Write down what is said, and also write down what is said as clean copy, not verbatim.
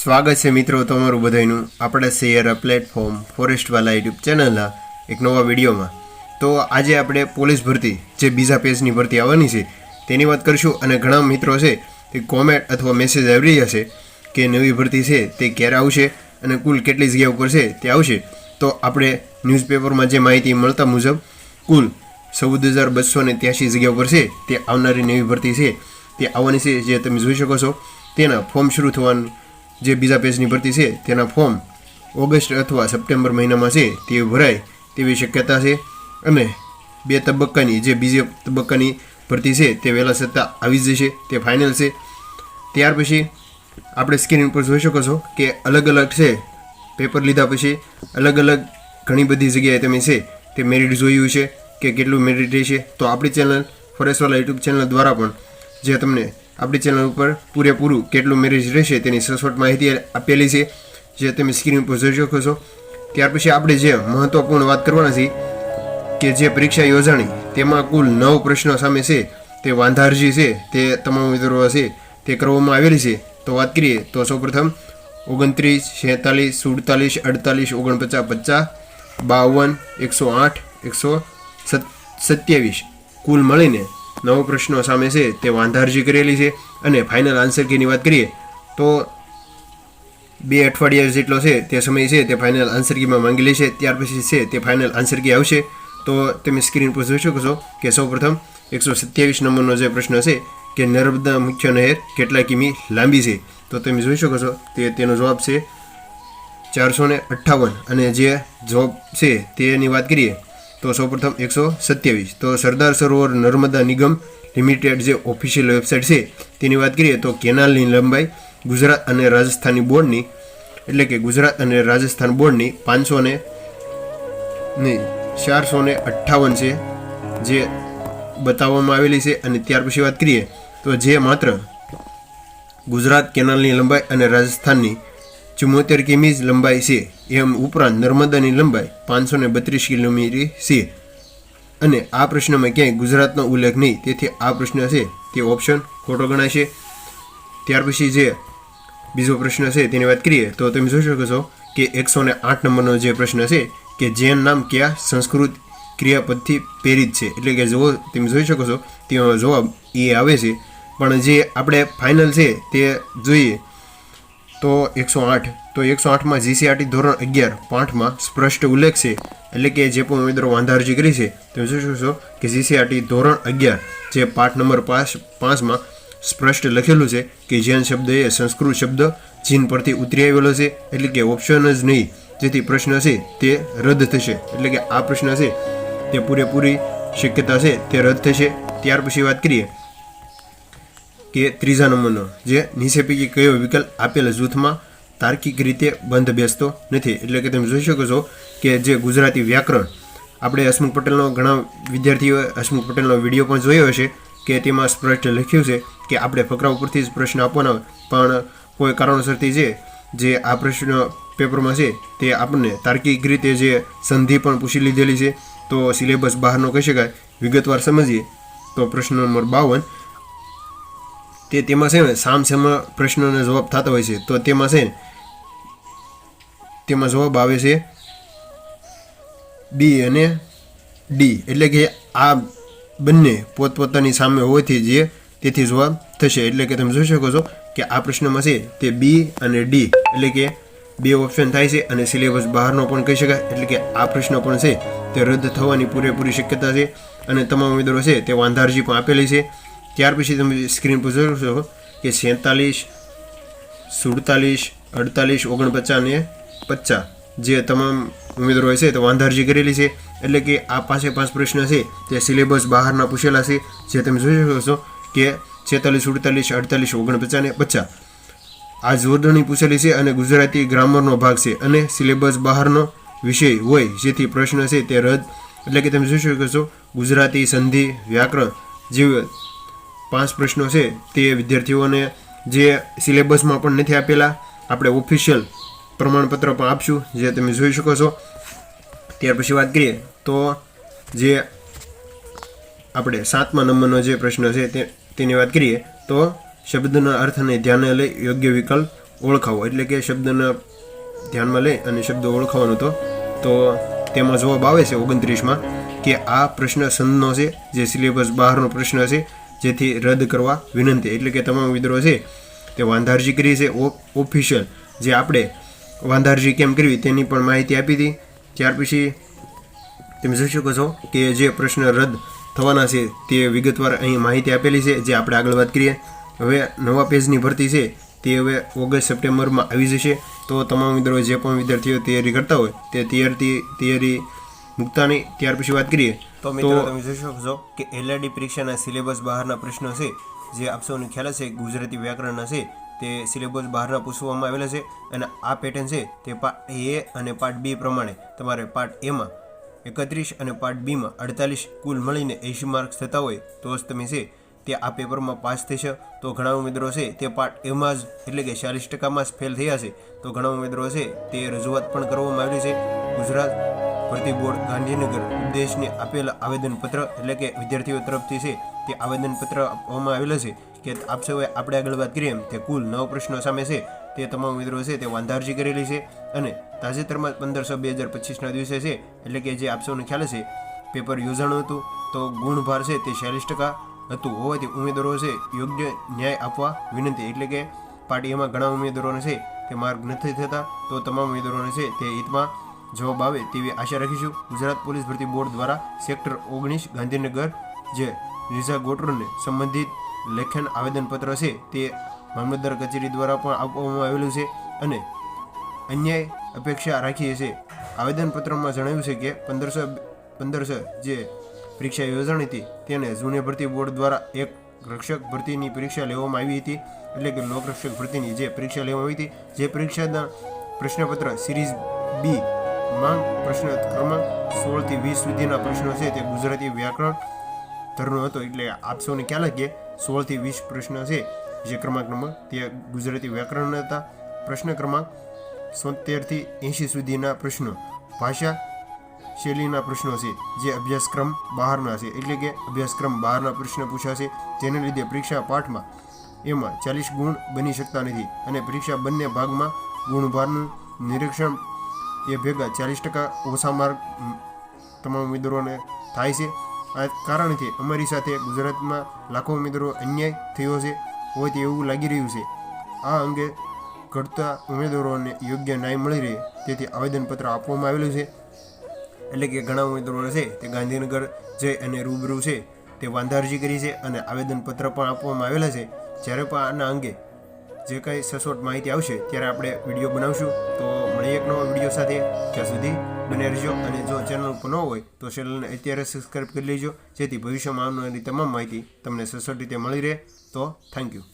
સ્વાગત છે મિત્રો તમારું બધાનું આપણે શેર પ્લેટફોર્મ ફોરેસ્ટવાલા યુટ્યુબ ચેનલના એક નવા વિડીયોમાં। તો આજે આપણે પોલીસ ભરતી જે બીજા પેજની ભરતી આવવાની છે તેની વાત કરીશું। અને ઘણા મિત્રો છે તે કોમેન્ટ અથવા મેસેજ આવી રહ્યા છે કે નવી ભરતી છે તે ક્યારે આવશે અને કુલ કેટલી જગ્યા ઉપર છે તે આવશે। તો આપણે ન્યૂઝપેપરમાં જે માહિતી મળતા મુજબ કુલ 14,283 જગ્યા ઉપર છે તે આવનારી નવી ભરતી છે તે આવવાની છે। જે તમે જોઈ શકો છો તેના ફોર્મ શરૂ થવાનું જે બીજા પેજની ભરતી છે તેના ફોર્મ ઓગસ્ટ અથવા સપ્ટેમ્બર મહિનામાં છે તે ભરાય તેવી શક્યતા છે। અને બે તબક્કાની જે બીજા તબક્કાની ભરતી છે તે વહેલા છતાં આવી જશે, તે ફાઇનલ છે। ત્યાર પછી આપણે સ્ક્રીન પર જોઈ શકો છો કે અલગ અલગ છે પેપર લીધા પછી અલગ અલગ ઘણી બધી જગ્યાએ તમે છે તે મેરિટ જોયું છે કે કેટલું મેરિટ રહેશે। તો આપણી ચેનલ ફોરેસ્ટવાલા યુટ્યુબ ચેનલ દ્વારા પણ જે તમને આપણી ચેનલ ઉપર પૂરેપૂરું કેટલું મેરિટ રહેશે તેની સચોટ માહિતી આપેલી છે, જે તમે સ્ક્રીન પર જોઈ શકો છો। ત્યાર પછી આપણે જે મહત્વપૂર્ણ વાત કરવાના છીએ કે જે પરીક્ષા યોજાણી તેમાં કુલ 9 પ્રશ્નો સામે છે તે વાંધા અરજી છે તે તમામ ઉમેદવારો છે તે કરવામાં આવેલી છે। તો વાત કરીએ તો સૌપ્રથમ 29, 46, 47, 48, 49, 50, 52, 108, 127 કુલ મળીને 9 પ્રશ્નો સામે છે તે વાંધા અરજી કરેલી છે। અને ફાઇનલ આન્સર કીની વાત કરીએ તો 2 અઠવાડિયા જેટલો છે તે સમય છે તે ફાઇનલ આન્સર કીમાં માંગેલી છે। ત્યાર પછી છે તે ફાઇનલ આન્સર કી આવશે। તો તમે સ્ક્રીન પર જોઈ શકો છો કે સૌપ્રથમ 127 નંબરનો જે પ્રશ્ન છે કે નર્મદા મુખ્ય નહેર કેટલા કિમી લાંબી છે, તો તમે જોઈ શકો છો તેનો જવાબ છે 458। અને જે જવાબ છે તેની વાત કરીએ તો સૌપ્રથમ 127 તો સરદાર સરોવર નર્મદા નિગમ લિમિટેડ જે ઓફિશિયલ વેબસાઇટ છે તેની વાત કરીએ તો કેનાલની લંબાઈ ગુજરાત અને રાજસ્થાની બોર્ડની એટલે કે ગુજરાત અને રાજસ્થાન બોર્ડની 458 છે જે બતાવવામાં આવેલી છે। અને ત્યાર પછી વાત કરીએ તો જે માત્ર ગુજરાત કેનાલની લંબાઈ અને રાજસ્થાનની 74 કિમી લંબાઈ છે, એમ ઉપરાંત નર્મદાની લંબાઈ 532 કિલોમીટર છે। અને આ પ્રશ્નમાં ક્યાંય ગુજરાતનો ઉલ્લેખ નહીં, તેથી આ પ્રશ્ન છે તે ઓપ્શન ખોટો ગણાશે। ત્યાર પછી જે બીજો પ્રશ્ન છે તેની વાત કરીએ તો તમે જોઈ શકો છો કે 108 નંબરનો જે પ્રશ્ન છે કે જેન નામ કયા સંસ્કૃત ક્રિયાપદથી પ્રેરિત છે, એટલે કે જો તમે જોઈ શકો છો તેનો જવાબ એ આવે છે। પણ જે આપણે ફાઇનલ છે તે જોઈએ તો 108 તો 108માં GCRT ધોરણ 11 પાઠમાં સ્પષ્ટ ઉલ્લેખ છે, એટલે કે જે પણ ઉમેદવારો વાંધા અરજી કરી છે તમે જોઈ શકો છો કે GCRT ધોરણ 11 જે પાઠ નંબર 5માં સ્પષ્ટ લખેલું છે કે જૈન શબ્દ એ સંસ્કૃત શબ્દ જીન પરથી ઉતરી આવેલો છે, એટલે કે ઓપ્શન જ નહીં, જેથી પ્રશ્ન છે તે રદ થશે। એટલે કે આ પ્રશ્ન છે તે પૂરેપૂરી શક્યતા છે તે રદ થશે। ત્યાર પછી વાત કરીએ કે ત્રીજા નંબરનો જે નીચે પૈકી કયો વિકલ્પ આપેલ જૂથમાં તાર્કિક રીતે બંધ બેસતો નથી, એટલે કે તમે જોઈ શકો છો કે જે ગુજરાતી વ્યાકરણ આપણે હસમુખ પટેલનો ઘણા વિદ્યાર્થીઓએ હસમુખ પટેલનો વિડીયો પણ જોયો હશે કે તેમાં સ્પષ્ટ લખ્યું છે કે આપણે ફકરા ઉપરથી જ પ્રશ્ન આપવાના, પણ કોઈ કારણોસરથી જે આ પ્રશ્ન પેપરમાં છે તે આપણને તાર્કિક રીતે જે સંધિ પણ પૂછી લીધેલી છે, તો સિલેબસ બહારનો કહી શકાય। વિગતવાર સમજીએ તો પ્રશ્ન નંબર 52 તેમાં છે ને સામસામે પ્રશ્નોના જવાબ થતા હોય છે, તો તેમાં જવાબ આવે છે બી અને ડી, એટલે કે આ બંને પોતપોતાની સામે હોવાથી જે તેથી જવાબ થશે। એટલે કે તમે જોઈ શકો છો કે આ પ્રશ્નમાં છે તે બી અને ડી એટલે કે બે ઓપ્શન થાય છે અને સિલેબસ બહારનો પણ કહી શકાય, એટલે કે આ પ્રશ્ન પણ છે તે રદ થવાની પૂરેપૂરી શક્યતા છે। અને તમામ ઉમેદવારો છે તે વાંધા અરજી પણ આપેલી છે। ત્યાર પછી તમે સ્ક્રીન પર જોઈ શકો કે 47, 47, 48, 49 અને 50 જે તમામ ઉમેદવારો છે તે વાંધા અરજી કરેલી છે, એટલે કે આ 5 પ્રશ્ન છે તે સિલેબસ બહારના પૂછેલા છે, જે તમે જોઈ શકો છો કે 46, 48, 48, 49 અને 50 આ જોડણી પૂછેલી છે અને ગુજરાતી ગ્રામરનો ભાગ છે અને સિલેબસ બહારનો વિષય હોય, જેથી પ્રશ્ન છે તે રદ, એટલે કે તમે જોઈ શકો છો ગુજરાતી સંધિ વ્યાકરણ જેવા 5 પ્રશ્નો છે તે વિદ્યાર્થીઓને જે સિલેબસમાં પણ નથી આપેલા, આપણે ઓફિશિયલ પ્રમાણપત્ર પણ આપશું, જે તમે જોઈ શકો છો। ત્યાર પછી વાત કરીએ તો જે આપણે 7મા નંબરનો જે પ્રશ્ન છે તેની વાત કરીએ તો શબ્દના અર્થને ધ્યાને લઈ યોગ્ય વિકલ્પ ઓળખાવો, એટલે કે શબ્દને ધ્યાનમાં લઈ અને શબ્દો ઓળખાવાનો હતો. તો તેમાં જવાબ આવે છે 29માં કે આ પ્રશ્ન સંઘનો છે, જે સિલેબસ બહારનો પ્રશ્ન છે, જેથી રદ કરવા વિનંતી. એટલે કે તમામ મિત્રો છે તે વાંધારજી કરી છે ઓફિશિયલ, જે આપણે વાંધારજી કેમ કરવી તેની પણ માહિતી આપી હતી. ત્યાર પછી તમે જોઈ શકો છો કે જે પ્રશ્ન રદ થવાના છે તે વિગતવાર અહીં માહિતી આપેલી છે, જે આપણે આગળ વાત કરીએ. હવે નવા પેજની ભરતી છે તે હવે ઓગસ્ટ સપ્ટેમ્બરમાં આવી જશે. તો તમામ મિત્રો જે પણ વિદ્યાર્થીઓ તૈયારી કરતા હોય તે તૈયારી મૂકતા નહીં. ત્યાર પછી વાત કરીએ તો મિત્રો તમે જોઈ શકો છો કે LRD પરીક્ષાના સિલેબસ બહારના પ્રશ્નો છે, જે આપ સૌને ખ્યાલ છે ગુજરાતી વ્યાકરણના છે, તે સિલેબસ બહારના પૂછવામાં આવેલા છે. અને આ પેટર્ન છે તે પાર્ટ A અને પાર્ટ B પ્રમાણે તમારે પાર્ટ Aમાં 31 અને પાર્ટ Bમાં 48 કુલ મળીને 80 માર્ક્સ થતા હોય તો જ તમે છે તે આ પેપરમાં પાસ થશે. તો ઘણા મિત્રો છે તે પાર્ટ Aમાં જ એટલે કે 40% જ ફેલ થયા છે. તો ઘણા મિત્રો છે તે રજૂઆત પણ કરવામાં આવેલી છે. ગુજરાત ભરતી બોર્ડ ગાંધીનગર ઉદ્દેશને આપેલા આવેદનપત્ર, એટલે કે વિદ્યાર્થીઓ તરફથી છે તે આવેદનપત્ર આપવામાં આવેલા છે કે આપ સૌએ આપણે આગળ વાત કરીએ એમ તે કુલ 9 પ્રશ્નો સામે છે તે તમામ મિત્રો છે તે વાંધારજી કરેલી છે. અને તાજેતરમાં 15/6/2025ના દિવસે છે, એટલે કે જે આપ સૌને ખ્યાલ છે પેપર યોજાણું હતું, તો ગુણભાર છે તે 40% હતું હોવાથી ઉમેદવારો છે યોગ્ય ન્યાય આપવા વિનંતી. એટલે કે પાર્ટ Aમાં ઘણા ઉમેદવારોને છે તે માર્ક નથી થતા, તો તમામ ઉમેદવારોને છે તે હિતમાં જવાબ આવે તેવી આશા રાખીશું. ગુજરાત પોલીસ ભરતી બોર્ડ દ્વારા સેક્ટર 19 ગાંધીનગર જે રીઝા ગોટરોને સંબંધિત લેખન આવેદનપત્ર છે તે મામલતદાર કચેરી દ્વારા પણ આપવામાં આવેલું છે. અને અન્યાય અપેક્ષા રાખીએ છીએ. આવેદનપત્રમાં જણાવ્યું છે કે 15 જે પરીક્ષા યોજાણી હતી તેને જૂની ભરતી બોર્ડ દ્વારા એક રક્ષક ભરતીની પરીક્ષા લેવામાં આવી હતી, એટલે કે લોકરક્ષક ભરતીની જે પરીક્ષા લેવામાં આવી હતી, જે પરીક્ષાના પ્રશ્નપત્ર સિરીઝ B માંગ પ્રશ્ન ક્રમાંક 16 થી 20 સુધીના પ્રશ્નો છે તે ગુજરાતી વ્યાકરણ ધરનો હતો. એટલે આપ સૌને ખ્યાલ કે 16 થી 20 પ્રશ્ન છે જે ક્રમાંક નંબર તે ગુજરાતી વ્યાકરણના હતા. પ્રશ્ન ક્રમાંક 70 થી 80 સુધીના પ્રશ્નો ભાષા શૈલીના પ્રશ્નો છે, જે અભ્યાસક્રમ બહારના છે, એટલે કે અભ્યાસક્રમ બહારના પ્રશ્ન પૂછાશે. જેને લીધે પરીક્ષા પાઠમાં એમાં 40 ગુણ બની શકતા નથી. અને પરીક્ષા બંને ભાગમાં ગુણભારનું નિરીક્ષણ એ ભેગા 40% ઓછા માર્ક તમામ ઉમેદવારોને થાય છે. આ કારણથી અમારી સાથે ગુજરાતમાં લાખો ઉમેદવારો અન્યાય થયો છે હોવાથી એવું લાગી રહ્યું છે. આ અંગે ઘટતા ઉમેદવારોને યોગ્ય ન્યાય મળી રહે તેથી આવેદનપત્ર આપવામાં આવેલું છે. એટલે કે ઘણા ઉમેદવારો છે તે ગાંધીનગર જઈ અને રૂબરૂ છે તે વાંધારજી કરી છે અને આવેદનપત્ર પણ આપવામાં આવેલા છે. જ્યારે પણ આના અંગે જે કાંઈ સચોટ માહિતી આવશે ત્યારે આપણે વિડીયો બનાવશું. તો મળીએ એક નવા વિડીયો સાથે. ત્યાં સુધી બને રહેજો. અને જો ચેનલ ઉપર ન હોય તો ચેનલને અત્યારે સબસ્ક્રાઈબ કરી લેજો, જેથી ભવિષ્યમાં આવનારી તમામ માહિતી તમને સચોટ રીતે મળી રહે. તો થેન્ક યુ.